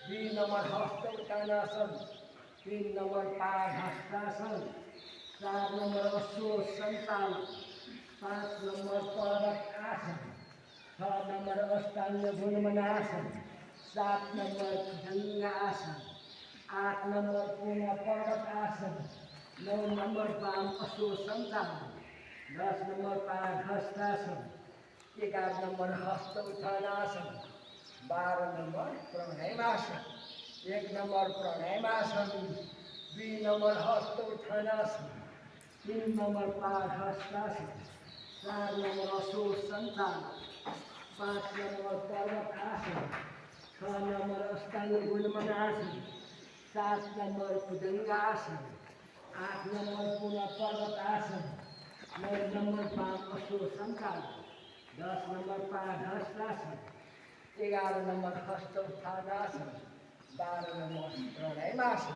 3 number हस्त Uttanasana, 3 number padahastasana, 4 number अश्व संचालन, 5 नंबर पर्वत आसन, 6 नंबर अष्टांग गुणमनासन, 7 नंबर भुजंग आसन, 8 नंबर पूर्ण पर्वत आसन, 9 नंबर पाम अश्व संचालन, 10 नंबर पादहस्तासन, 11 नंबर हस्त उत्थानासन, 12 नंबर प्राणायामासन, 1 नंबर प्राणायामासन, 2 नंबर हस्त उत्थानासन, 3 नंबर पादहस्तासन, 4 नंबर अश्व संचालन, 5 नंबर पर्वत आसन, 6 नंबर अष्टांग गुणमनासन, 7 नंबर भुजंगासन, 8 नंबर पूर्ण पर्वत आसन, 9 नंबर पाम अश्व संचालन, 10 नंबर पादहस्तासन, 11 नंबर हस्त उत्थानासन, 12 नंबर प्राणायामासन।